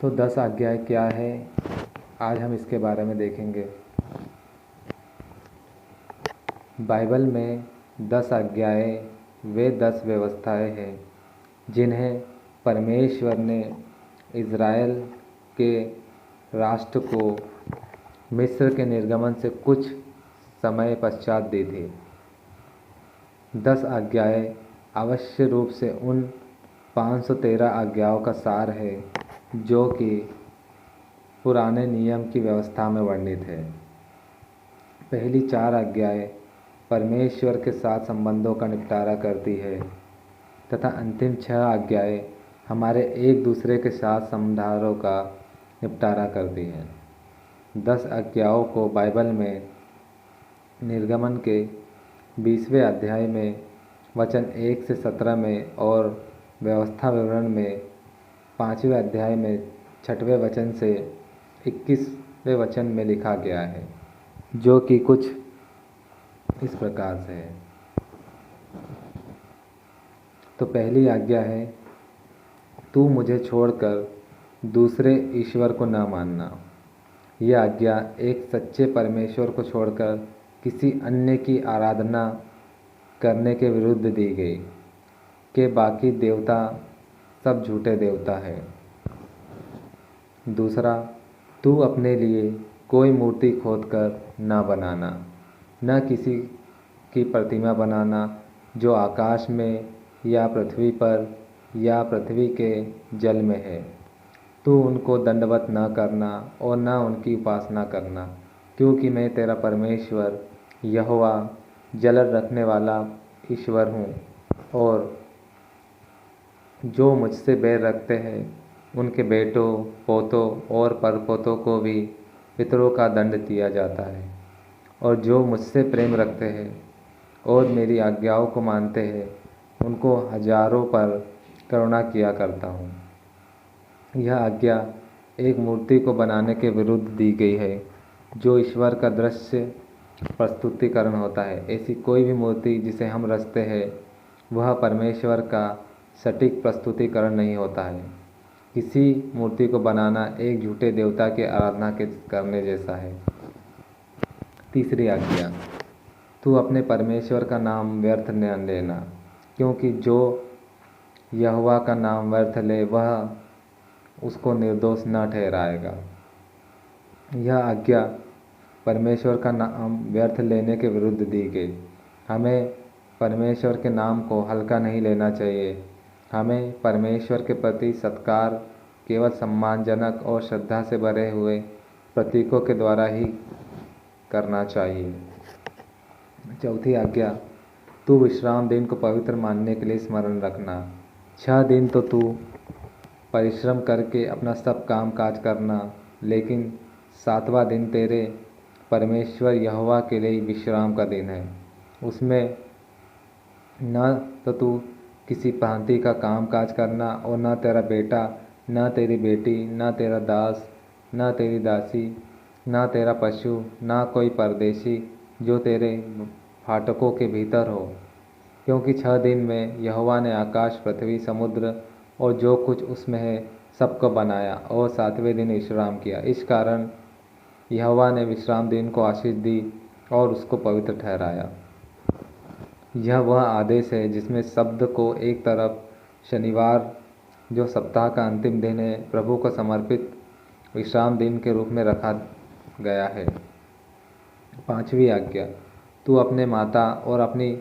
तो 10 आज्ञाएं क्या है, आज हम इसके बारे में देखेंगे। बाइबल में 10 आज्ञाएं वे 10 व्यवस्थाएं हैं जिन्हें परमेश्वर ने इज़राइल के राष्ट्र को मिस्र के निर्गमन से कुछ समय पश्चात दी थी। 10 आज्ञाएं अवश्य रूप से उन 513 आज्ञाओं का सार है जो कि पुराने नियम की व्यवस्था में वर्णित है। पहली 4 आज्ञाएं परमेश्वर के साथ संबंधों का निपटारा करती है तथा अंतिम 6 आज्ञाएं हमारे एक दूसरे के साथ संबंधों का निपटारा करती हैं। 10 आज्ञाओं को बाइबल में निर्गमन के 20वें अध्याय में वचन 1 से 17 में और व्यवस्था विवरण में 5वें अध्याय में 6वें वचन से 21वें वचन में लिखा गया है, जो कि कुछ इस प्रकार से है। तो पहली आज्ञा है, तू मुझे छोड़कर दूसरे ईश्वर को न मानना। यह आज्ञा एक सच्चे परमेश्वर को छोड़कर किसी अन्य की आराधना करने के विरुद्ध दी गई कि बाकी देवता सब झूठे देवता है। दूसरा, तू अपने लिए कोई मूर्ति खोदकर न बनाना, न किसी की प्रतिमा बनाना जो आकाश में या पृथ्वी पर या पृथ्वी के जल में है। तू उनको दंडवत न करना और न उनकी उपासना करना, क्योंकि मैं तेरा परमेश्वर यहोवा जलद रखने वाला ईश्वर हूँ, और जो मुझसे बैर रखते हैं उनके बेटों, पोतों और परपोतों को भी पितरों का दंड दिया जाता है, और जो मुझसे प्रेम रखते हैं और मेरी आज्ञाओं को मानते हैं उनको हजारों पर करुणा किया करता हूँ। यह आज्ञा एक मूर्ति को बनाने के विरुद्ध दी गई है जो ईश्वर का दृश्य प्रस्तुतिकरण होता है। ऐसी कोई भी मूर्ति जिसे हम रचते हैं वह परमेश्वर का सटीक प्रस्तुतिकरण नहीं होता है। किसी मूर्ति को बनाना एक झूठे देवता की आराधना के करने जैसा है। तीसरी आज्ञा, तू अपने परमेश्वर का नाम व्यर्थ न लेना, क्योंकि जो यहोवा का नाम व्यर्थ ले वह उसको निर्दोष न ठहराएगा। यह आज्ञा परमेश्वर का नाम व्यर्थ लेने के विरुद्ध दी गई। हमें परमेश्वर के नाम को हल्का नहीं लेना चाहिए। हमें परमेश्वर के प्रति सत्कार केवल सम्मानजनक और श्रद्धा से भरे हुए प्रतीकों के द्वारा ही करना चाहिए। चौथी आज्ञा, तू विश्राम दिन को पवित्र मानने के लिए स्मरण रखना। 6 दिन तो तू परिश्रम करके अपना सब काम काज करना, लेकिन 7वां दिन तेरे परमेश्वर यहोवा के लिए विश्राम का दिन है। उसमें न तो तू किसी भांति का काम काज करना, और न तेरा बेटा, न तेरी बेटी, न तेरा दास, न तेरी दासी, न तेरा पशु, न कोई परदेशी जो तेरे फाटकों के भीतर हो, क्योंकि 6 दिन में यहोवा ने आकाश, पृथ्वी, समुद्र और जो कुछ उसमें है सबको बनाया, और 7वें दिन विश्राम किया। इस कारण यहोवा ने विश्राम दिन को आशीष दी और उसको पवित्र ठहराया। यह वह आदेश है जिसमें शब्द को एक तरफ शनिवार, जो सप्ताह का अंतिम दिन है, प्रभु को समर्पित विश्राम दिन के रूप में रखा गया है। 5वीं आज्ञा, तू अपने माता और अपनी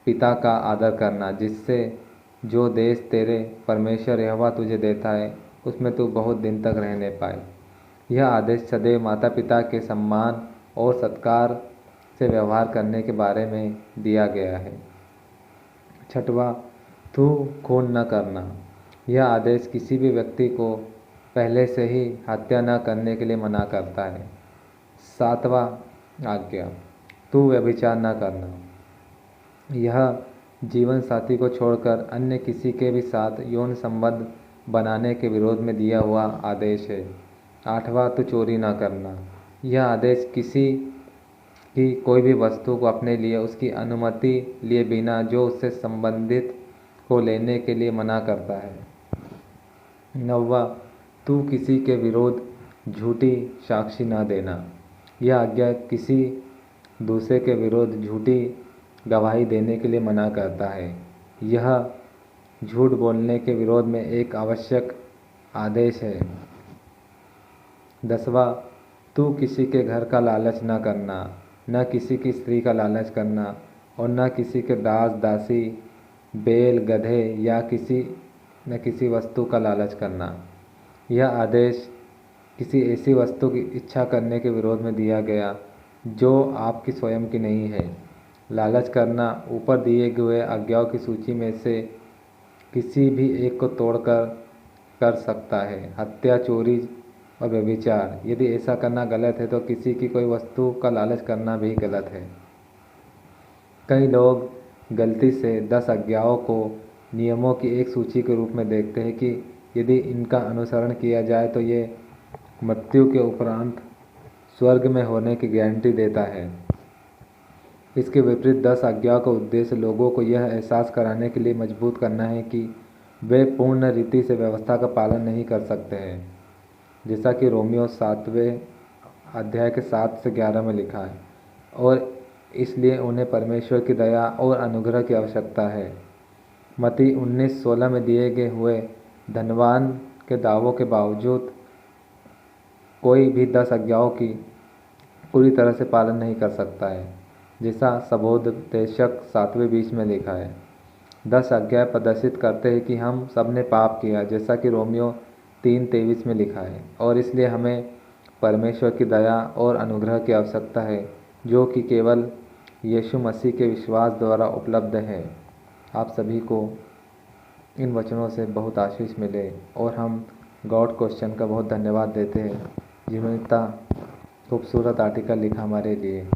पिता का आदर करना, जिससे जो देश तेरे परमेश्वर यहोवा तुझे देता है उसमें तू बहुत दिन तक रहने पाए। यह आदेश सदैव माता पिता के सम्मान और सत्कार से व्यवहार करने के बारे में दिया गया है। 6वां, तू खून न करना। यह आदेश किसी भी व्यक्ति को पहले से ही हत्या न करने के लिए मना करता है। 7वां आज्ञा, तू व्यभिचार न करना। यह जीवन साथी को छोड़कर अन्य किसी के भी साथ यौन संबंध बनाने के विरोध में दिया हुआ आदेश है। 8वां, तू चोरी न करना। यह आदेश किसी की कोई भी वस्तु को अपने लिए उसकी अनुमति लिए बिना जो उससे संबंधित को लेने के लिए मना करता है। 9वां, तू तू किसी के विरोध झूठी साक्षी न देना। यह आज्ञा किसी दूसरे के विरोध झूठी गवाही देने के लिए मना करता है। यह झूठ बोलने के विरोध में एक आवश्यक आदेश है। 10वां, तू किसी के घर का लालच न करना, न किसी की स्त्री का लालच करना और न किसी के दास दासी, बैल गधे या किसी वस्तु का लालच करना। यह आदेश किसी ऐसी वस्तु की इच्छा करने के विरोध में दिया गया जो आपकी स्वयं की नहीं है। लालच करना ऊपर दिए हुए आज्ञाओं की सूची में से किसी भी एक को तोड़कर कर सकता है। हत्या, चोरी और व्यभिचार। यदि ऐसा करना गलत है तो किसी की कोई वस्तु का लालच करना भी गलत है। कई लोग गलती से 10 आज्ञाओं को नियमों की एक सूची के रूप में देखते हैं कि यदि इनका अनुसरण किया जाए तो ये मृत्यु के उपरांत स्वर्ग में होने की गारंटी देता है। इसके विपरीत 10 आज्ञाओं का उद्देश्य लोगों को यह एहसास कराने के लिए मजबूर करना है कि वे पूर्ण रीति से व्यवस्था का पालन नहीं कर सकते हैं, जैसा कि रोमियो 7वें अध्याय के 7 से 11 में लिखा है, और इसलिए उन्हें परमेश्वर की दया और अनुग्रह की आवश्यकता है। मत्ती 19:16 में दिए गए हुए धनवान के दावों के बावजूद कोई भी 10 आज्ञाओं की पूरी तरह से पालन नहीं कर सकता है, जैसा सबोपदेशक 7वें में लिखा है। 10 आज्ञाएं प्रदर्शित करते हैं कि हम सब ने पाप किया, जैसा कि रोमियो 3:23 में लिखा है, और इसलिए हमें परमेश्वर की दया और अनुग्रह की आवश्यकता है, जो कि केवल यीशु मसीह के विश्वास द्वारा उपलब्ध है। आप सभी को इन वचनों से बहुत आशीष मिले और हम गॉड क्वेश्चन का बहुत धन्यवाद देते हैं जिन्होंने इतना खूबसूरत आर्टिकल लिखा हमारे लिए।